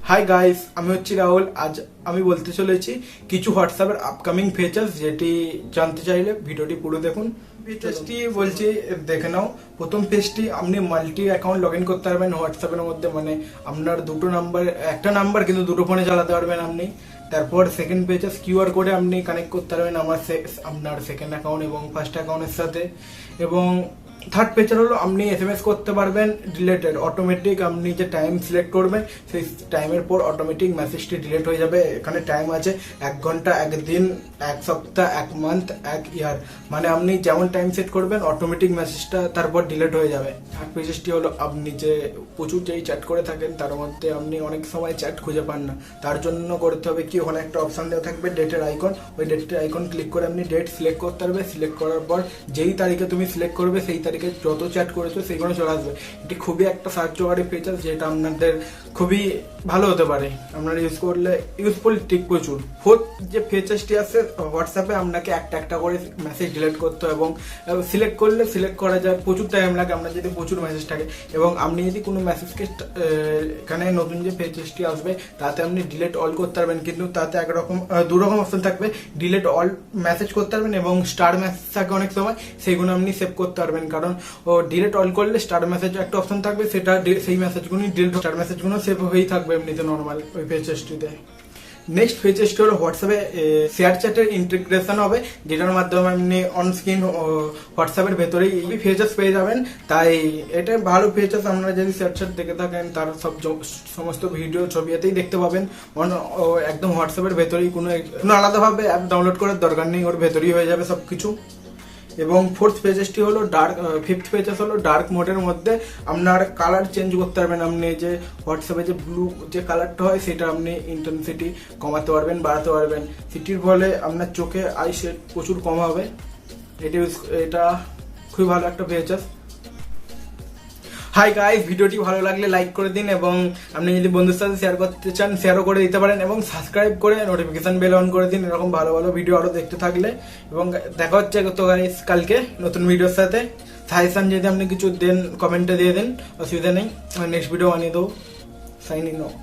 Hi guys, আমি হচ্ছি রাহুল। আজ আমি বলতে চলেছি কিছু হোয়াটসঅ্যাপের আপকামিং ফিচার্স, যেটি জানতে চাইলে ভিডিওটি পুরো দেখুন। ফিচার্সটি বলছি, দেখে নাও। প্রথম পেজটি আপনি মাল্টি অ্যাকাউন্ট লগ ইন করতে পারবেন হোয়াটসঅ্যাপের মধ্যে, মানে আপনার দুটো নাম্বার, একটা নাম্বার কিন্তু দুটো ফোনে চালাতে পারবেন আপনি। তারপর সেকেন্ড পেজেস কিউআর কোডে আপনি কানেক্ট করতে পারবেন আপনার সেকেন্ড অ্যাকাউন্ট এবং ফার্স্ট অ্যাকাউন্টের সাথে। এবং থার্ড পেজের হলো আপনি এসএমএস করতে পারবেন ডিলেটেড অটোমেটিক। আপনি যে টাইম সিলেক্ট করবেন সেই টাইমের পর অটোমেটিক মেসেজটি ডিলিট হয়ে যাবে। এখানে টাইম আছে 1 ঘন্টা, 1 দিন, 1 সপ্তাহ, 1 মান্থ, 1 ইয়ার, মানে আপনি যেমন টাইম সেট করবেন অটোমেটিক মেসেজটা তারপর ডিলিট হয়ে যাবে। থার্ড পেজেসটি হলো আপনি যে প্রচুর যেই চ্যাট করে থাকেন তার মধ্যে আপনি অনেক সময় চ্যাট খুঁজে পান না, তার জন্য করতে হবে কি, ওখানে একটা অপশন দেওয়া থাকবে ডেটের আইকন। ওই ডেটের আইকন ক্লিক করে আপনি ডেট সিলেক্ট করতে পারবে। সিলেক্ট করার পর যেই তারিখে তুমি সিলেক্ট করবে সেই তারিখে যত চ্যাট করেছো সেইগুলো চলে আসবে। এটি খুবই একটা সাহায্যকারী ফিচার, যেটা আপনাদের খুবই ভালো হতে পারে, আপনারা ইউজ করলে ইউজফুল ঠিক প্রচুর। ফোর্থ যে ফিচার্সটি আছে, হোয়াটসঅ্যাপে আপনাকে একটা একটা করে মেসেজ ডিলিট করতে হয় এবং সিলেক্ট করলে সিলেক্ট করা যায়, প্রচুর টাইম লাগে আপনার যদি প্রচুর মেসেজ থাকে। এবং আপনি যদি কোনো মেসেজকে এখানে নতুন যে ফিচার্সটি আসবে তাতে আপনি ডিলিট অল করতে পারবেন, কিন্তু তাতে দু রকম অপশন থাকবে। ডিলিট অল মেসেজ করতে পারবেন এবং স্টার মেসেজ থাকে অনেক সময়, সেইগুলো আপনি সেভ করতে পারবেন। কারণ ডিলিট অল করলে স্টার মেসেজ একটা অপশন থাকবে, সেটা সেই মেসেজগুলো ডিলিট, স্টার মেসেজগুলো সেভ হয়েই থাকবে এমনিতে নর্মাল ওই ফিচার্সটিতে। নেক্সট ফিচার্সটি হলো হোয়াটসঅ্যাপে শেয়ার চ্যাটের ইন্টিগ্রেশন হবে, যেটার মাধ্যমে আপনি অন স্ক্রিন হোয়াটসঅ্যাপের ভেতরেই এই ফিচার্স পেয়ে যাবেন। তাই এটা ভালো ফিচার্স। আপনারা যদি শেয়ার চ্যাট দেখে থাকেন তার সমস্ত ভিডিও ছবি এতেই দেখতে পাবেন। একদম হোয়াটসঅ্যাপের ভেতরেই কোনো আলাদাভাবে অ্যাপ ডাউনলোড করার দরকার নেই, ওর ভেতরেই হয়ে যাবে সব কিছু। এবং ফিফথ পেজেসটি হলো ডার্ক মোডের মধ্যে আপনার কালার চেঞ্জ করতে পারবেন। আপনি যে হোয়াটসঅ্যাপে যে ব্লু যে কালারটা হয় সেটা আপনি ইন্টেন্সিটি কমাতে পারবেন, বাড়াতে পারবেন। সিটির ফলে আপনার চোখে আই শেড প্রচুর কম হবে। এটা খুবই ভালো একটা ফিচার। হাই গাইস, ভিডিওটি ভালো লাগলে লাইক করে দিন এবং আপনি যদি বন্ধুর সাথে শেয়ার করতে চান শেয়ারও করে দিতে পারেন এবং সাবস্ক্রাইব করে নোটিফিকেশন বেল অন করে দিন এরকম ভালো ভালো ভিডিও আরও দেখতে থাকলে। এবং দেখা হচ্ছে তো গাইস কালকে নতুন ভিডিওর সাথে। সাজেশন যদি আপনি কিছু দেন কমেন্টে দিয়ে দেন, অসুবিধা নেই, নেক্সট ভিডিও বানিয়ে দেবো। Signing off.